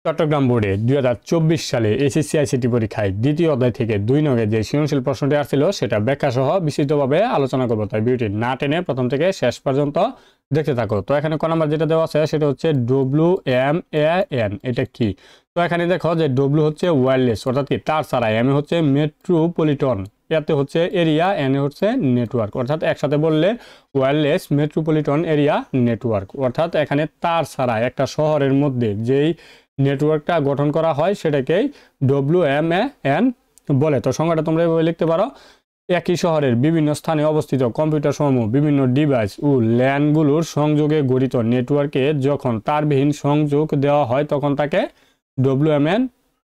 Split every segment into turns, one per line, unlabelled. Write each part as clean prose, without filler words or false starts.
চট্টগ্রাম বোর্ডে 2024 সালে SSC ICT পরীক্ষায় দ্বিতীয় অধ্যায় থেকে 2 নগে যে সৃজনশীল প্রশ্নটি আসছিল সেটা ব্যাখ্যা সহ বিস্তৃতভাবে আলোচনা করব। তাই ভিডিওটি না টেনে প্রথম থেকে শেষ পর্যন্ত দেখতে থাকো। তো এখানে ক নাম্বার যেটা দেওয়া আছে সেটা হচ্ছে WMAN। এটা কি? তো এখানে দেখো যে ডব্লিউ হচ্ছে ওয়্যারলেস অর্থাৎ কি তার ছাড়া, এম হচ্ছে মেট্রোপলিটন, এতে হচ্ছে এরিয়া, এন হচ্ছে নেটওয়ার্ক। অর্থাৎ একসাথে বললে ওয়্যারলেস মেট্রোপলিটন এরিয়া নেটওয়ার্ক। অর্থাৎ এখানে তার ছাড়া একটা শহরের মধ্যে যেই নেটওয়ার্কটা গঠন করা হয় সেটাকেই WMAN বলে। তো সংজ্ঞাটা তোমরা এভাবে লিখতে পারো, একই শহরের বিভিন্ন স্থানে অবস্থিত কম্পিউটার সমূহ বিভিন্ন ডিভাইস ও ল্যানগুলোর সংযোগে গঠিত নেটওয়ার্কে যখন তারবিহীন সংযোগ দেওয়া হয় তখন তাকে WMAN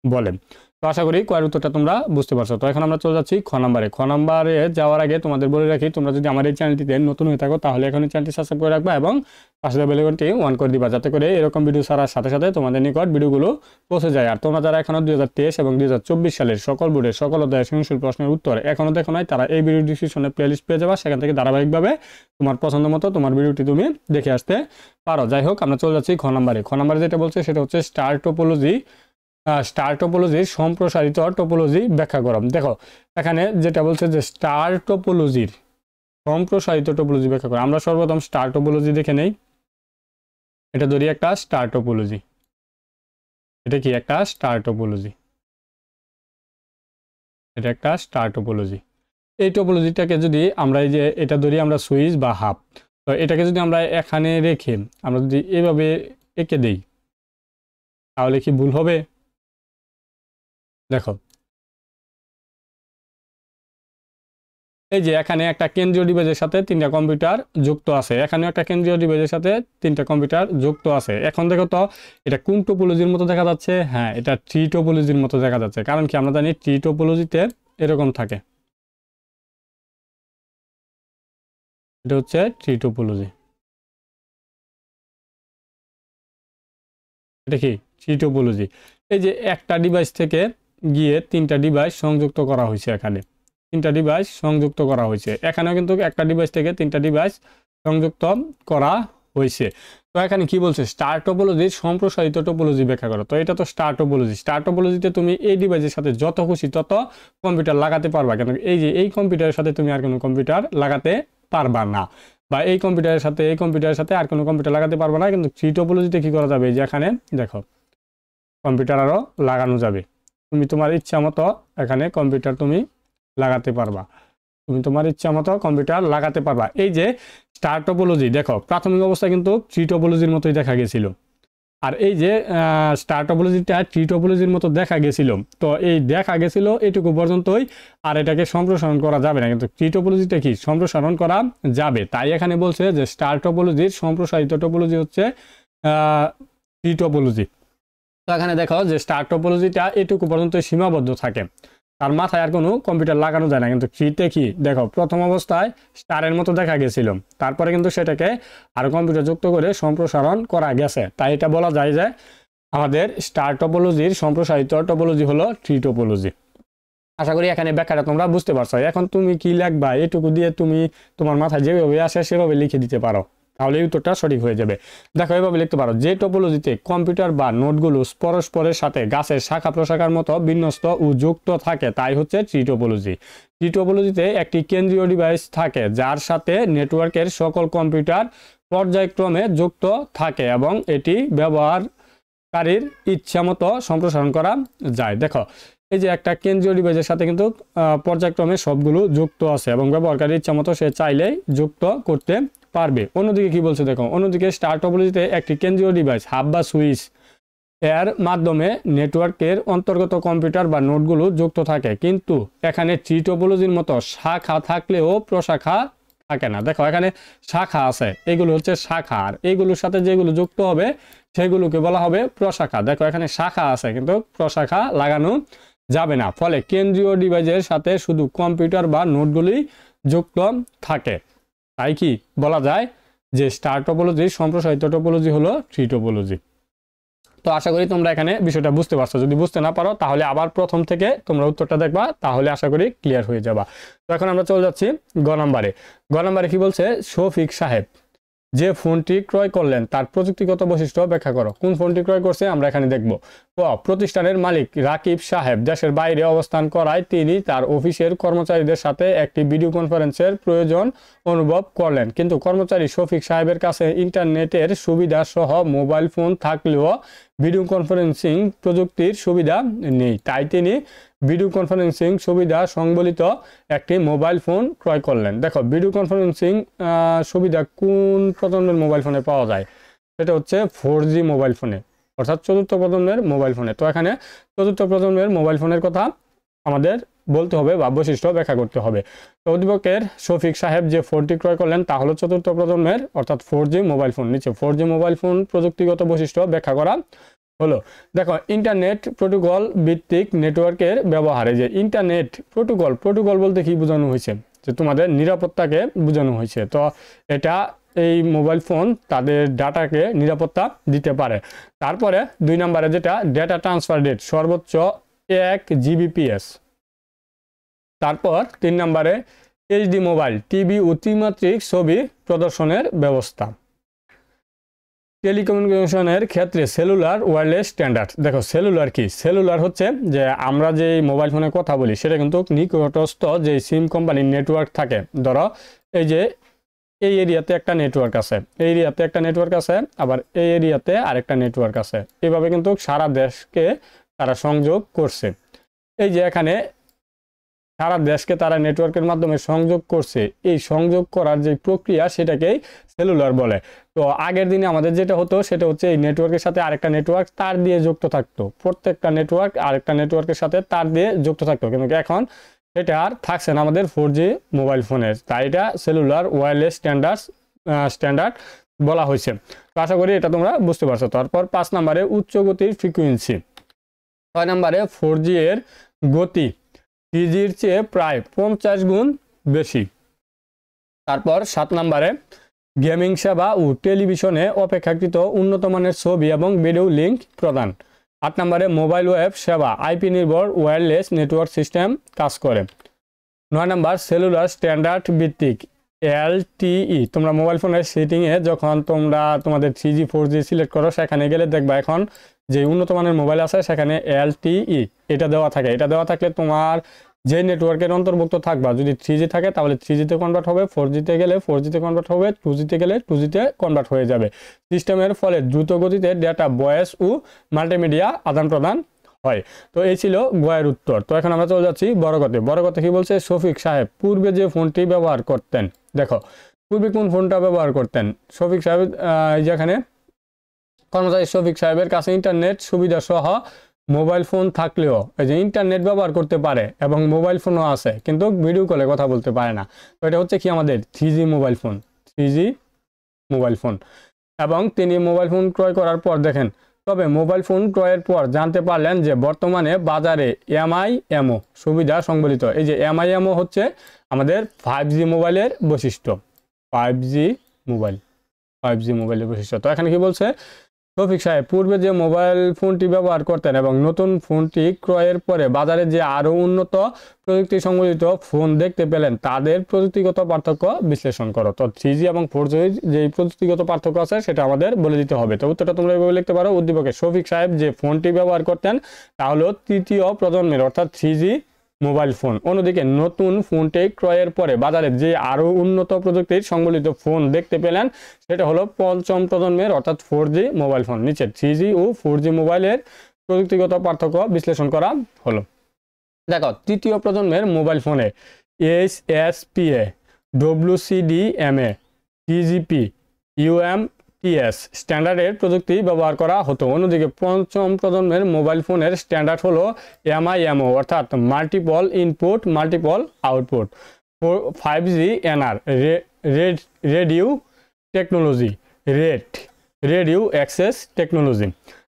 বলে। তো আশা করি কয়ের উত্তরটা তোমরা বুঝতে পারছো। তো এখন আমরা চলে যাচ্ছি খ নাম্বারে। খ নাম্বারে যাওয়ার আগে তোমাদের বলে রাখি, তোমরা যদি আমার এই চ্যানেলটিতে নতুন হয়ে থাকো তাহলে এখন এই চ্যানেলটি সাবস্ক্রাইব করে রাখবা এবং পাশে বেল আইকনটি অন করে দিবা, যাতে করে এরকম ভিডিও ছাড়ার সাথে সাথে তোমাদের নিকট ভিডিওগুলো পৌঁছে যায়। আর তোমরা যারা এখনো 2023 এবং 2024 সালের সকল বোর্ডের সকল অধ্যায়ের সৃজনশীল প্রশ্নের উত্তর এখনো দেখো নাই, তারা এই ভিডিও ডিসক্রিপশনে প্লেলিস্ট পেয়ে যাবা, সেখান থেকে ধারাবাহিকভাবে তোমার পছন্দ মতো তোমার ভিডিওটি তুমি দেখে আসতে পারো। যাই হোক, আমরা চলে যাচ্ছি খ নাম্বারে। খ নাম্বারে যেটা বলছে সেটা হচ্ছে স্টার টোপোলজির সম্প্রসারিত টোপোলজি ব্যাখ্যা করো। দেখো এখানে যেটা বলছে যে স্টার টোপোলজির সম্প্রসারিত টোপোলজি ব্যাখ্যা করো। আমরা সর্বপ্রথম স্টার টোপোলজি দেখে নেই। এটা ধরি একটা স্টার টোপোলজি। এটা কি? একটা স্টার টোপোলজি। এটা একটা স্টার টোপোলজি। এই টোপোলজিটাকে যদি আমরা এই যে এটা ধরি আমরা সুইচ বা হাব, তো এটাকে যদি আমরা এখানে রেখে আমরা যদি এভাবে এঁকে দেই তাহলে কি ভুল হবে? দেখো এই যে এখানে একটা কেন্দ্রীয় ডিভাইসের সাথে 3টা কম্পিউটার যুক্ত আছে, এখানে একটা কেন্দ্রীয় ডিভাইসের সাথে 3টা কম্পিউটার যুক্ত আছে। এখন দেখো তো এটা কোন টোপোলজির মতো দেখা যাচ্ছে? হ্যাঁ, এটা ট্রি টোপোলজির মতো দেখা যাচ্ছে। কারণ কি? আমরা জানি ট্রি টোপোলজিতে এরকম থাকে। এটা হচ্ছে ট্রি টোপোলজি। এটা কি? Tree topology. এই যে একটা ডিভাইস থেকে গিয়ে 3টা ডিভাইস সংযুক্ত করা হয়েছে, এখানে 3টা ডিভাইস সংযুক্ত করা হয়েছে, এখানেও কিন্তু একটা ডিভাইস থেকে 3টা ডিভাইস সংযুক্ত করা হয়েছে। তো এখানে কি বলছে? স্টার টোপোলজির সম্প্রসারিত টোপোলজি ব্যাখ্যা করো। তো এটা তো স্টার টোপোলজি। স্টার টোপোলজিতে তুমি এই ডিভাইসের সাথে যত খুশি তত কম্পিউটার লাগাতে পারবা, কেন এই যে এই কম্পিউটারের সাথে তুমি আর কোনো কম্পিউটার লাগাতে পারবা না, বা এই কম্পিউটারের সাথে আর কোনো কম্পিউটার লাগাতে পারবা না। কিন্তু থ্রি টোপোলজিতে কি করা যাবে? যে এখানে দেখো কম্পিউটার আরও লাগানো যাবে। তুমি তোমার ইচ্ছা মতো এখানে কম্পিউটার তুমি লাগাতে পারবা। এই যে স্টার টোপোলজি, দেখো প্রাথমিক অবস্থায় কিন্তু থ্রি টোপোলজির মতোই দেখা গেছিল। আর এই যে স্টার টোপোলজিটা থ্রি টোপোলজির মতো দেখা গেছিল, তো এই দেখা গেছিল এটুকু পর্যন্তই, আর এটাকে সম্প্রসারণ করা যাবে না। কিন্তু থ্রি টোপোলজিটা কি? সম্প্রসারণ করা যাবে। তাই এখানে বলছে যে স্টার টোপোলজির সম্প্রসারিত টোপোলজি হচ্ছে থ্রি টোপোলজি। তো এখানে দেখো যে স্টার টোপোলজিটা এটুকু পর্যন্ত সীমাবদ্ধ থাকে, তার মাথায় আর কোনো কম্পিউটার লাগানো যায় না। কিন্তু থ্রিতে কি? দেখো প্রথম অবস্থায় স্টারের মতো দেখা গেছিল, তারপরে কিন্তু সেটাকে আরো কম্পিউটার যুক্ত করে সম্প্রসারণ করা গেছে। তাই এটা বলা যায় যে আমাদের স্টার টোপোলজির সম্প্রসারিত টোপোলজি হলো থ্রি টোপোলজি। আশা করি এখানে ব্যাখ্যাটা তোমরা বুঝতে পারছো। এখন তুমি কি লিখবা? এটুকু দিয়ে তুমি তোমার মাথায় যেভাবে আসে সেভাবে লিখে দিতে পারো, তাহলে উত্তরটা সঠিক হয়ে যাবে। দেখো এভাবে লিখতে পারো, যে টোপোলজিতে কম্পিউটার বা নোটগুলো পরস্পরের সাথে গাছের শাখা প্রশাখার মতো বিন্যস্ত ও যুক্ত থাকে তাই হচ্ছে ট্রি টোপোলজি। ট্রি টোপোলজিতে একটি কেন্দ্রীয় ডিভাইস থাকে যার সাথে নেটওয়ার্কের সকল কম্পিউটার পর্যায়ক্রমে যুক্ত থাকে এবং এটি ব্যবহারকারীর ইচ্ছা মতো সম্প্রসারণ করা যায়। দেখো এই যে একটা কেন্দ্রীয় ডিভাইসের সাথে কিন্তু পর্যায়ক্রমে সবগুলো যুক্ত আছে এবং ব্যবহারকারীর ইচ্ছা মতো সে চাইলেই যুক্ত করতে পারবে। অন্যদিকে কি বলছে দেখো, অন্যদিকে স্টার টোপোলজিতে একটি কেন্দ্রীয় ডিভাইস হাব বা সুইচ এর মাধ্যমে নেটওয়ার্কের অন্তর্গত কম্পিউটার বা নোটগুলো যুক্ত থাকে, কিন্তু এখানে ট্রি টোপোলজির মতো শাখা থাকলেও প্রশাখা থাকে না। দেখো এখানে শাখা আছে, এগুলো হচ্ছে শাখা, আর এগুলোর সাথে যেগুলো যুক্ত হবে সেগুলোকে বলা হবে প্রশাখা। দেখো এখানে শাখা আছে কিন্তু প্রশাখা লাগানো যাবে না, ফলে কেন্দ্রীয় ডিভাইসের সাথে শুধু কম্পিউটার বা নোটগুলি যুক্ত থাকে। তাই কি বলা যায় যে স্টার টোপোলজির সম্প্রসারিত টোপোলজি হলো থ্রি টোপোলজি। তো আশা করি তোমরা এখানে বিষয়টা বুঝতে পারছো। যদি বুঝতে না পারো তাহলে আবার প্রথম থেকে তোমরা উত্তরটা দেখবা, তাহলে আশা করি ক্লিয়ার হয়ে যাবা। তো এখন আমরা চলে যাচ্ছি গ নাম্বারে। গ নাম্বারে কি বলছে? শফিক সাহেব যে ফোনটি ক্রয় করলেন তার প্রযুক্তিগত বৈশিষ্ট্য ব্যাখ্যা করো। কোন ফোনটি ক্রয় করছে আমরা এখানে দেখব। প্রতিষ্ঠানের মালিক রাকিব সাহেব দেশের বাইরে অবস্থান করায় তিনি তার অফিসের কর্মচারীদের সাথে একটি ভিডিও কনফারেন্সের প্রয়োজন অনুভব করলেন, কিন্তু কর্মচারী শফিক সাহেবের কাছে ইন্টারনেটের সুবিধা সহ মোবাইল ফোন থাকলেও ভিডিও কনফারেন্সিং প্রযুক্তির সুবিধা নেই। তাই তিনি ভিডিও কনফারেন্সিং সুবিধা সংবলিত একটি মোবাইল ফোন ক্রয় করলেন। দেখো, ভিডিও কনফারেন্সিং সুবিধা কোন প্রজন্মের মোবাইল ফোনে পাওয়া যায়? সেটা হচ্ছে 4G মোবাইল ফোনে, অর্থাৎ চতুর্থ প্রজন্মের মোবাইল ফোনে। তো এখানে চতুর্থ প্রজন্মের মোবাইল ফোনের কথা আমাদের বলতে হবে বা বৈশিষ্ট্য ব্যাখ্যা করতে হবে। তো অধিপকের শফিক সাহেব যে ফোনটি ক্রয় করলেন তা হলো চতুর্থ প্রজন্মের অর্থাৎ 4G মোবাইল ফোন। নিচে 4G মোবাইল ফোন প্রযুক্তিগত বৈশিষ্ট্য ব্যাখ্যা করা হলো। দেখো, ইন্টারনেট প্রোটোকল ভিত্তিক নেটওয়ার্কের ব্যবহারে যে ইন্টারনেট প্রোটোকল বলতে কি বোঝানো হয়েছে? যে তোমাদের নিরাপত্তাকে বোঝানো হয়েছে। তো এটা এই মোবাইল ফোন তাদের ডাটাকে নিরাপত্তা দিতে পারে। তারপরে 2 নম্বরে যেটা ডেটা ট্রান্সফার রেট সর্বোচ্চ 1 Gbps। তারপর 3 নম্বরে এইচডি মোবাইল টিভি ও ত্রিমাত্রিক ছবি প্রদর্শনের ব্যবস্থা। টেলিকমিউনিকেশনের ক্ষেত্রে সেলুলার ওয়্যারলেস স্ট্যান্ডার্ড। দেখো, সেলুলার কি? সেলুলার হচ্ছে যে আমরা যে মোবাইল ফোনে কথা বলি সেটা কিন্তু নিকটস্থ যে সিম কোম্পানির নেটওয়ার্ক থাকে। ধরো এই যে এই এরিয়াতে একটা নেটওয়ার্ক আছে, এই এরিয়াতে একটা নেটওয়ার্ক আছে, আবার এই এরিয়াতে আরেকটা নেটওয়ার্ক আছে। এভাবে কিন্তু সারা দেশকে তারা সংযোগ করছে। এই যে এখানে সারা দেশকে তারা নেটওয়ার্কের মাধ্যমে সংযোগ করছে। এই সংযোগ করার যে প্রক্রিয়া সেটাকেই সেলুলার বলে। তো আগের দিনে আমাদের যেটা হতো সেটা হচ্ছে এই নেটওয়ার্কের সাথে আরেকটা নেটওয়ার্ক তার দিয়ে যুক্ত থাকতো, প্রত্যেকটা নেটওয়ার্ক আরেকটা নেটওয়ার্কের সাথে তার দিয়ে যুক্ত থাকতো, কিন্তু এখন এটা আর থাকছে না আমাদের 4G মোবাইল ফোনের। তাই এটা সেলুলার ওয়্যারলেস স্ট্যান্ডার্ড বলা হয়েছে। তো আশা করি এটা তোমরা বুঝতে পারছো। তারপর 5 নম্বরে উচ্চ গতির ফ্রিকুয়েন্সি। 6 নম্বরে 4G এর গতি 3Gর চেয়ে প্রায় 50 গুণ বেশি। তারপর 7 নম্বরে গেমিং সেবা ও টেলিভিশনে অপেক্ষাকৃত উন্নত মানের ছবি এবং ভিডিও লিঙ্ক প্রদান। 8 নম্বরে মোবাইল ওয়েব সেবা আইপি নির্ভর ওয়্যারলেস নেটওয়ার্ক সিস্টেম কাজ করে। 9 নম্বর সেলুলার স্ট্যান্ডার্ড ভিত্তিক LTE। তোমরা মোবাইল ফোনের সেটিংয়ে যখন তোমরা তোমাদের 3G 4G সিলেক্ট করো সেখানে গেলে দেখবা এখন যে উন্নত মানের মোবাইল আছে সেখানে LTE এটা দেওয়া থাকে। এটা দেওয়া থাকলে তোমার যে নেটওয়ার্কের অন্তর্ভুক্ত থাকবা, যদি 3G থাকে তাহলে 3Gতে কনভার্ট হবে, 4Gতে গেলে 4Gতে কনভার্ট হবে, 2Gতে গেলে 2Gতে কনভার্ট হয়ে যাবে। সিস্টেমের ফলে দ্রুত গতিতে ডেটা, ভয়েস ও মাল্টিমিডিয়া আদান প্রদান হয়। তো এই ছিল গয়ের উত্তর। তো এখন আমরা চলে যাচ্ছি বড়গতে। বড়গতে কি বলছে? শফিক সাহেব পূর্বে যে ফোনটি ব্যবহার করতেন। দেখো, পূর্বে কোন ফোনটা ব্যবহার করতেন? শফিক সাহেব যেখানে কর্মচারী শফিক সাহেবের কাছে ইন্টারনেট সুবিধা সহ মোবাইল ফোন থাকলেও এই যে ইন্টারনেট ব্যবহার করতে পারে এবং মোবাইল ফোনও আছে, কিন্তু ভিডিও কলে কথা বলতে পারে না। তো এটা হচ্ছে কি আমাদের 3G mobile phone, 3G mobile phone. এবং তিনি মোবাইল ফোন ক্রয় করার পর দেখেন, তবে মোবাইল ফোন ক্রয়ের পর জানতে পারলেন যে বর্তমানে বাজারে MIMO সুবিধা সংবলিত। এই যে MIMO হচ্ছে আমাদের 5G মোবাইলের বৈশিষ্ট্য, 5G মোবাইলের বৈশিষ্ট্য। তো এখানে কি বলছে? শফিক সাহেব পূর্বে যে মোবাইল ফোনটি ব্যবহার করতেন এবং নতুন ফোনটি ক্রয়ের পরে বাজারে যে আরও উন্নত প্রযুক্তি সংবলিত ফোন দেখতে পেলেন তাদের প্রযুক্তিগত পার্থক্য বিশ্লেষণ করো। তো 3G এবং 4G যে প্রযুক্তিগত পার্থক্য আছে সেটা আমাদের বলে দিতে হবে। তো উত্তরটা তোমরা এভাবে লিখতে পারো। উদ্দীপকে শফিক সাহেব যে ফোনটি ব্যবহার করতেন তা হলো তৃতীয় প্রজন্মের অর্থাৎ 3G মোবাইল ফোন। অন্যদিকে নতুন ফোনটি ক্রয়ের পরে বাজারে যে আরও উন্নত প্রযুক্তির সংবলিত ফোন দেখতে পেলেন সেটা হলো পঞ্চম প্রজন্মের অর্থাৎ 4G মোবাইল ফোন। নিচে 3G ও 4G মোবাইলের প্রযুক্তিগত পার্থক্য বিশ্লেষণ করা হলো। দেখো, তৃতীয় প্রজন্মের মোবাইল ফোনে HSPA, WCDMA, TGP, UMTS স্ট্যান্ডার্ডের প্রযুক্তি ব্যবহার করা হতো। অন্যদিকে পঞ্চম প্রজন্মের মোবাইল ফোনের স্ট্যান্ডার্ড হলো MIMO অর্থাৎ multiple input multiple output. 5G NR radio technology, radio access technology.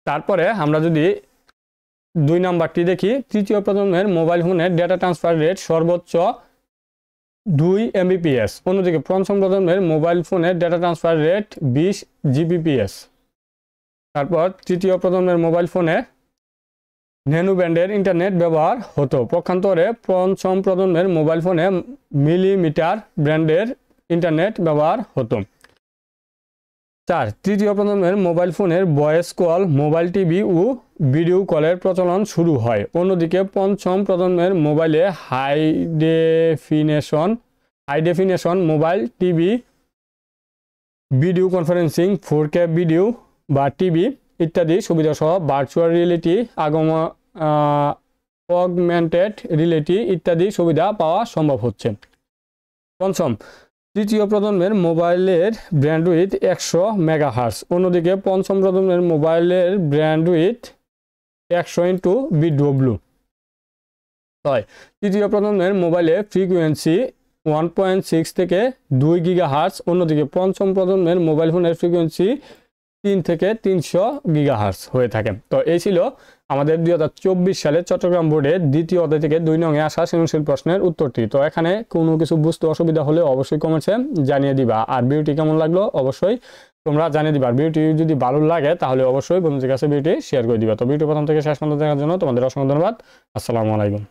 তারপরে আমরা যদি 2 নাম্বারটি দেখি, তৃতীয় প্রজন্মের মোবাইল ফোনের ডেটা ট্রান্সফার রেট সর্বোচ্চ 2 Mbps। অন্যদিকে পঞ্চম প্রজন্মের মোবাইল ফোনের ডেটা ট্রান্সফার রেট 20 Gbps। তারপর তৃতীয় প্রজন্মের মোবাইল ফোনে ন্যানো ব্যান্ডের ইন্টারনেট ব্যবহার হতো। পক্ষান্তরে পঞ্চম প্রজন্মের মোবাইল ফোনে মিলিমিটার ব্যান্ডের ইন্টারনেট ব্যবহার হতো। 4 তৃতীয় প্রজন্মের মোবাইল ফোনের voice call, mobile TV video ভিডিও কলের প্রচলন শুরু হয়। অন্যদিকে পঞ্চম প্রজন্মের মোবাইলে high definition mobile TV, video conferencing, 4K video বা টিভি ইত্যাদি সুবিধা সহ ভার্চুয়াল রিয়েলিটি, অগমেন্টেড রিয়েলিটি ইত্যাদি সুবিধা পাওয়া সম্ভব হচ্ছে। পঞ্চম তৃতীয় প্রজন্মের মোবাইলের ব্যান্ডউইথ 100 মেগাহার্টজ। অন্যদিকে পঞ্চম প্রজন্মের মোবাইলের ব্যান্ডউইথ 100x BW। তৃতীয় প্রজন্মের মোবাইলে ফ্রিকোয়েন্সি 1.6 থেকে 2 গিগাহার্টজ। অন্যদিকে পঞ্চম প্রজন্মের মোবাইল ফোনের ফ্রিকোয়েন্সি 3 থেকে 300 গিগাহার্টজ হয়ে থাকে। তো এই ছিল আমাদের 2024 সালে চট্টগ্রাম বোর্ডের দ্বিতীয় অধ্যায় থেকে 2 নং এ আসা সৃজনশীল প্রশ্নের উত্তরটি। তো এখানে কোনো কিছু বুঝতে অসুবিধা হলে অবশ্যই কমেন্টসে জানিয়ে দিবা। আর ভিডিওটি কেমন লাগলো অবশ্যই তোমরা জানিয়ে দিবা। ভিডিওটি যদি ভালো লাগে তাহলে অবশ্যই বন্ধুদের কাছে ভিডিওটি শেয়ার করে দিবা। তো ভিডিও প্রথম থেকে শেষ পর্যন্ত দেখার জন্য তোমাদের অসংখ্য ধন্যবাদ। আসসালামু আলাইকুম।